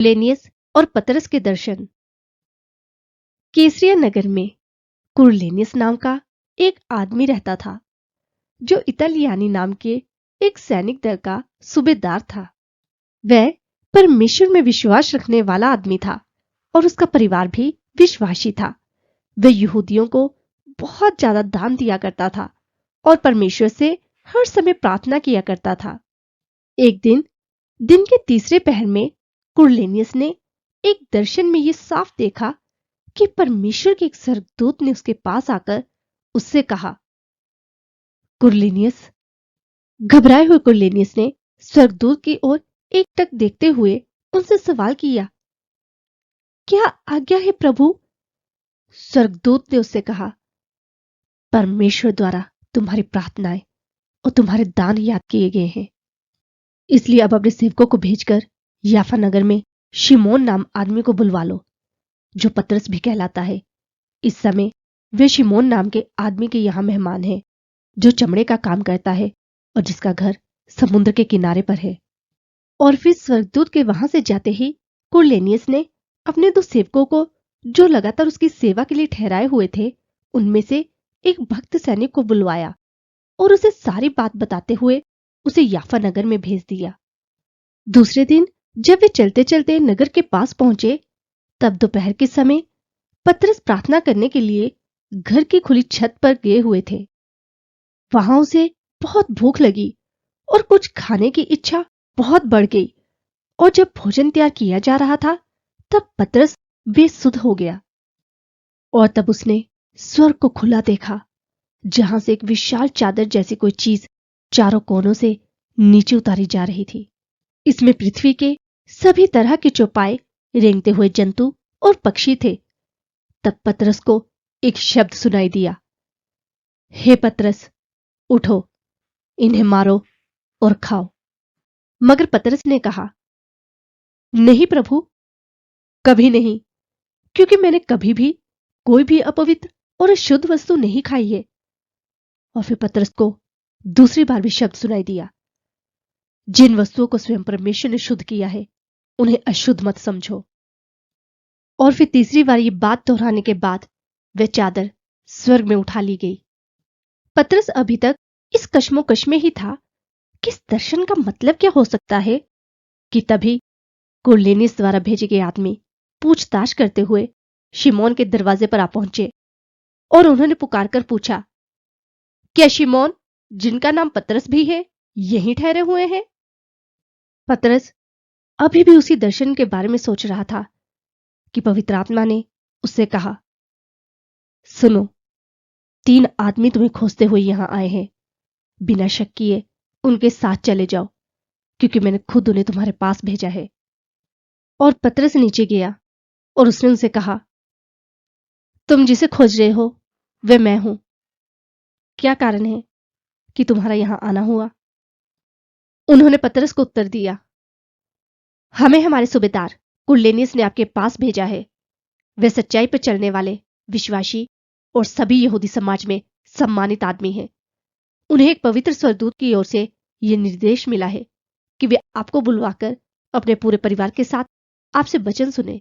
कुरनेलियस और पतरस के दर्शन। कैसरिया नगर में कुरनेलियस नाम का एक आदमी रहता था, जो इतालियानी नाम के एक सैनिक दल का सूबेदार था। वह परमेश्वर में विश्वास रखने वाला आदमी था और उसका परिवार भी विश्वासी था। वह यहूदियों को बहुत ज्यादा दान दिया करता था और परमेश्वर से हर समय प्रार्थना किया करता था। एक दिन के तीसरे पहर में कुरनेलियस ने एक दर्शन में यह साफ देखा कि परमेश्वर के एक स्वर्गदूत ने उसके पास आकर उससे कहा, कुरनेलियस। घबराए हुए कुरनेलियस ने स्वर्गदूत की ओर एकटक देखते हुए उनसे सवाल किया, क्या आज्ञा है प्रभु? स्वर्गदूत ने उससे कहा, परमेश्वर द्वारा तुम्हारी प्रार्थनाएं और तुम्हारे दान याद किए गए हैं, इसलिए अब अपने सेवकों को भेजकर याफा नगर में शिमोन नाम आदमी को बुलवा लो, जो पतरस भी कहलाता है। इस समय वे शिमोन नाम के आदमी के यहां मेहमान हैं, जो चमड़े का काम करता है और जिसका घर समुद्र के किनारे पर है। और फिर स्वर्गदूत के वहां से जाते ही कुरनेलियस ने अपने 2 सेवकों को, जो लगातार उसकी सेवा के लिए ठहराए हुए थे, उनमें से एक भक्त सैनिक को बुलवाया और उसे सारी बात बताते हुए उसे याफा नगर में भेज दिया। दूसरे दिन जब वे चलते चलते नगर के पास पहुंचे, तब दोपहर के समय पतरस प्रार्थना करने के लिए घर की खुली छत पर गए हुए थे। वहां उसे बहुत भूख लगी और कुछ खाने की इच्छा बहुत बढ़ गई, और जब भोजन तैयार किया जा रहा था, तब पतरस बेसुध हो गया। और तब उसने स्वर्ग को खुला देखा, जहां से एक विशाल चादर जैसी कोई चीज चारों कोनों से नीचे उतारी जा रही थी। इसमें पृथ्वी के सभी तरह के चौपाए, रेंगते हुए जंतु और पक्षी थे। तब पतरस को एक शब्द सुनाई दिया, हे पतरस, उठो, इन्हें मारो और खाओ। मगर पतरस ने कहा, नहीं प्रभु, कभी नहीं, क्योंकि मैंने कभी भी कोई भी अपवित्र और अशुद्ध वस्तु नहीं खाई है। और फिर पतरस को दूसरी बार भी शब्द सुनाई दिया, जिन वस्तुओं को स्वयं परमेश्वर ने शुद्ध किया है, उन्हें अशुद्ध मत समझो। और फिर तीसरी बार ये बात दोहराने के बाद वह चादर स्वर्ग में उठा ली गई। पतरस अभी तक इस कश्मोकश में ही था कि इस दर्शन का मतलब क्या हो सकता है, कि तभी कुरनेलियस द्वारा भेजे गए आदमी पूछताछ करते हुए शिमोन के दरवाजे पर आ पहुंचे और उन्होंने पुकारकर पूछा, क्या शिमोन, जिनका नाम पतरस भी है, यहीं ठहरे हुए हैं? पतरस अभी भी उसी दर्शन के बारे में सोच रहा था कि पवित्र आत्मा ने उससे कहा, सुनो, 3 आदमी तुम्हें खोजते हुए यहां आए हैं। बिना शक किए उनके साथ चले जाओ, क्योंकि मैंने खुद उन्हें तुम्हारे पास भेजा है। और पतरस नीचे गया और उसने उनसे कहा, तुम जिसे खोज रहे हो वह मैं हूं। क्या कारण है कि तुम्हारा यहां आना हुआ? उन्होंने पतरस को उत्तर दिया, हमें हमारे सूबेदार कुरनेलियस ने आपके पास भेजा है। वे सच्चाई पर चलने वाले, विश्वासी और सभी यहूदी समाज में सम्मानित आदमी हैं। उन्हें एक पवित्र स्वर्गदूत की ओर से यह निर्देश मिला है कि वे आपको बुलवाकर अपने पूरे परिवार के साथ आपसे वचन सुने।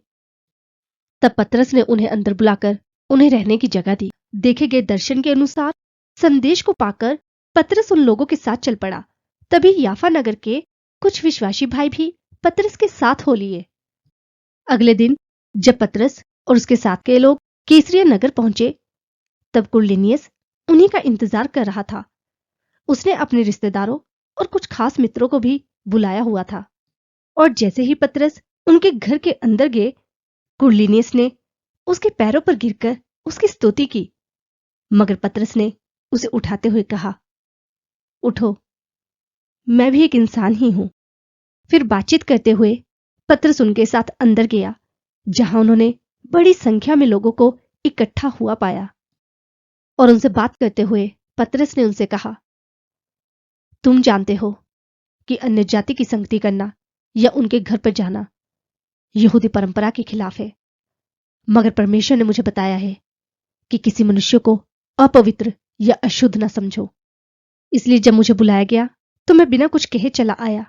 तब पतरस ने उन्हें अंदर बुलाकर उन्हें रहने की जगह दी। देखे गए दर्शन के अनुसार संदेश को पाकर पतरस उन लोगों के साथ चल पड़ा। तभी याफा नगर के कुछ विश्वासी भाई भी पतरस के साथ हो लिए। अगले दिन जब पतरस और उसके साथ के लोग कैसरिया नगर पहुंचे, तब कुरनेलियस उन्हीं का इंतजार कर रहा था। उसने अपने रिश्तेदारों और कुछ खास मित्रों को भी बुलाया हुआ था। और जैसे ही पतरस उनके घर के अंदर गए, कुरनेलियस ने उसके पैरों पर गिरकर उसकी स्तुति की। मगर पतरस ने उसे उठाते हुए कहा, उठो, मैं भी एक इंसान ही हूं। फिर बातचीत करते हुए पतरस उनके साथ अंदर गया, जहां उन्होंने बड़ी संख्या में लोगों को इकट्ठा हुआ पाया। और उनसे बात करते हुए पतरस ने उनसे कहा, तुम जानते हो कि अन्य जाति की संगति करना या उनके घर पर जाना यहूदी परंपरा के खिलाफ है। मगर परमेश्वर ने मुझे बताया है कि किसी मनुष्य को अपवित्र या अशुद्ध न समझो। इसलिए जब मुझे बुलाया गया तो मैं बिना कुछ कहे चला आया।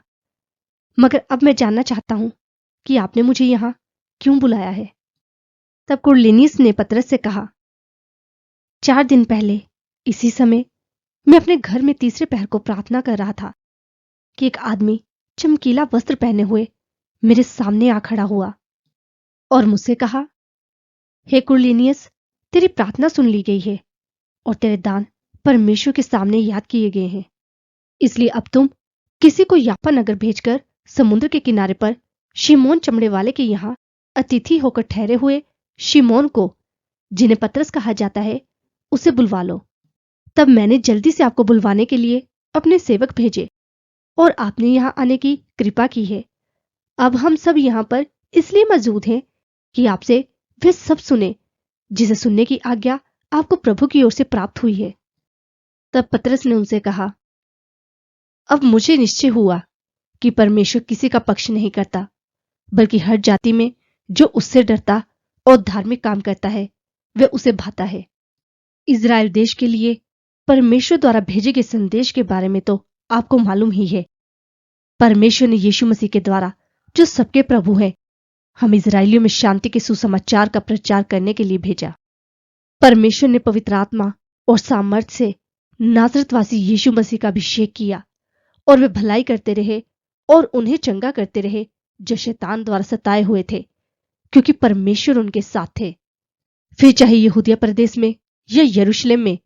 मगर अब मैं जानना चाहता हूं कि आपने मुझे यहां क्यों बुलाया है। तब कुरनेलियुस ने पतरस से कहा, 4 दिन पहले इसी समय मैं अपने घर में तीसरे पहर को प्रार्थना कर रहा था कि एक आदमी चमकीला वस्त्र पहने हुए मेरे सामने आ खड़ा हुआ और मुझसे कहा, हे कुरनेलियुस, तेरी प्रार्थना सुन ली गई है और तेरे दान परमेश्वर के सामने याद किए गए हैं। इसलिए अब तुम किसी को याफा नगर भेजकर समुद्र के किनारे पर शिमोन चमड़े वाले के यहां अतिथि होकर ठहरे हुए शिमोन को, जिन्हें पतरस कहा जाता है, उसे बुलवा लो। तब मैंने जल्दी से आपको बुलवाने के लिए अपने सेवक भेजे और आपने यहां आने की कृपा की है। अब हम सब यहां पर इसलिए मौजूद हैं कि आपसे वे सब सुने जिसे सुनने की आज्ञा आपको प्रभु की ओर से प्राप्त हुई है। तब पतरस ने उनसे कहा, अब मुझे निश्चय हुआ कि परमेश्वर किसी का पक्ष नहीं करता, बल्कि हर जाति में जो उससे डरता और धार्मिक काम करता है वह उसे भाता है। इज़राइल देश के लिए परमेश्वर द्वारा भेजे गए संदेश के बारे में तो आपको मालूम ही है। परमेश्वर ने यीशु मसीह के द्वारा, जो सबके प्रभु हैं, हम इज़राइलियों में शांति के सुसमाचार का प्रचार करने के लिए भेजा। परमेश्वर ने पवित्र आत्मा और सामर्थ्य से नासरतवासी यीशु मसीह का अभिषेक किया और वे भलाई करते रहे और उन्हें चंगा करते रहे जो शैतान द्वारा सताए हुए थे, क्योंकि परमेश्वर उनके साथ थे। फिर चाहे यहूदिया प्रदेश में या यरूशलेम में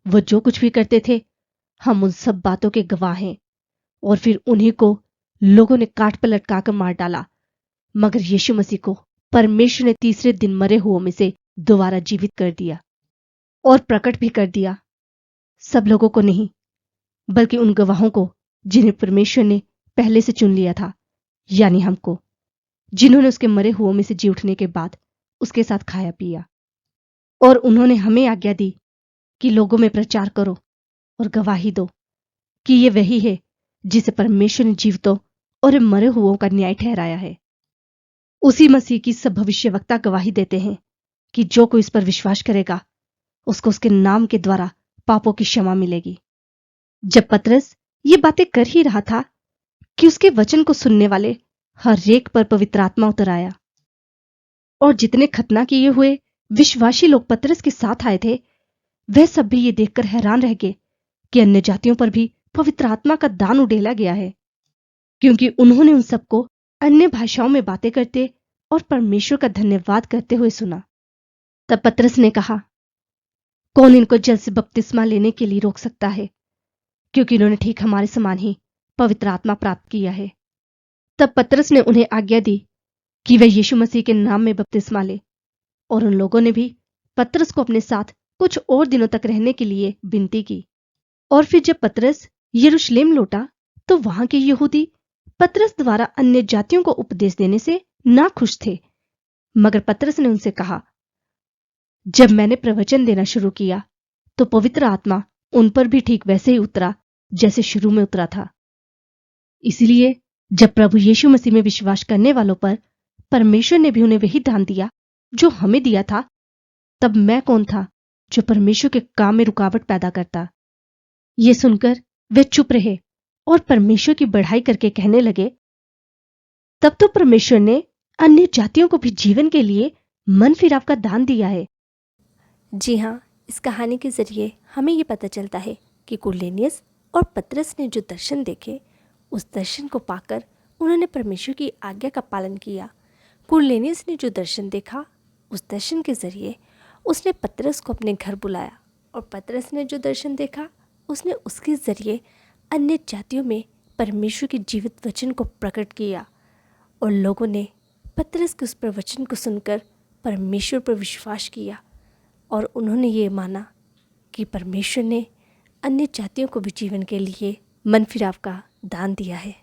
वो जो कुछ भी करते थे, हम उन सब बातों के गवाह हैं। और फिर उन्हीं को लोगों ने काट पर लटकाकर मार डाला, मगर यीशु मसीह को परमेश्वर ने तीसरे दिन मरे हुओं में से दोबारा जीवित कर दिया और प्रकट भी कर दिया। सब लोगों को नहीं, बल्कि उन गवाहों को जिन्हें परमेश्वर ने पहले से चुन लिया था, यानी हमको, जिन्होंने उसके मरे हुओं में से जी उठने के बाद उसके साथ खाया पिया। और उन्होंने हमें आज्ञा दी कि लोगों में प्रचार करो और गवाही दो कि ये वही है जिसे परमेश्वर ने जीवितों और मरे हुओं का न्याय ठहराया है। उसी मसीह की सब भविष्यवक्ता गवाही देते हैं कि जो कोई इस पर विश्वास करेगा उसको उसके नाम के द्वारा पापों की क्षमा मिलेगी। जब पतरस ये बातें कर ही रहा था कि उसके वचन को सुनने वाले हर एक पर पवित्र आत्मा उतर आया, और जितने खतना किए हुए विश्वासी लोग पतरस के साथ आए थे, वह सब भी ये देखकर हैरान रह गए कि अन्य जातियों पर भी पवित्र आत्मा का दान उड़ेला गया है, क्योंकि उन्होंने उन सबको अन्य भाषाओं में बातें करते और परमेश्वर का धन्यवाद करते हुए सुना। तब पतरस ने कहा, कौन इनको जल से बपतिस्मा लेने के लिए रोक सकता है, क्योंकि इन्होंने ठीक हमारे समान ही पवित्र आत्मा प्राप्त किया है। तब पतरस ने उन्हें आज्ञा दी कि वे यीशु मसीह के नाम में बपतिस्मा ले, और उन लोगों ने भी पतरस को अपने साथ कुछ और दिनों तक रहने के लिए विनती की। और फिर जब पतरस यरूशलेम लौटा तो वहां के यहूदी पतरस द्वारा अन्य जातियों को उपदेश देने से ना खुश थे, मगर पतरस ने उनसे कहा, जब मैंने प्रवचन देना शुरू किया तो पवित्र आत्मा उन पर भी ठीक वैसे ही उतरा जैसे शुरू में उतरा था। इसलिए जब प्रभु यीशु मसीह में विश्वास करने वालों पर परमेश्वर ने भी उन्हें वही दान दिया जो हमें दिया था, तब मैं कौन था जो परमेश्वर के काम में रुकावट पैदा करता। ये सुनकर वे चुप रहे और परमेश्वर की बढ़ाई करके कहने लगे, तब तो परमेश्वर ने अन्य जातियों को भी जीवन के लिए मन फिराव का दान दिया है। जी हाँ, इस कहानी के जरिए हमें ये पता चलता है कि कुरनेलियुस और पतरस ने जो दर्शन देखे, उस दर्शन को पाकर उन्होंने परमेश्वर की आज्ञा का पालन किया। कुरनेलियुस ने जो दर्शन देखा, उस दर्शन के जरिए उसने पतरस को अपने घर बुलाया, और पतरस ने जो दर्शन देखा, उसने उसके जरिए अन्य जातियों में परमेश्वर के जीवित वचन को प्रकट किया, और लोगों ने पतरस के उस प्रवचन को सुनकर परमेश्वर पर विश्वास किया, और उन्होंने ये माना कि परमेश्वर ने अन्य जातियों को भी जीवन के लिए मन फिराव का दान दिया है।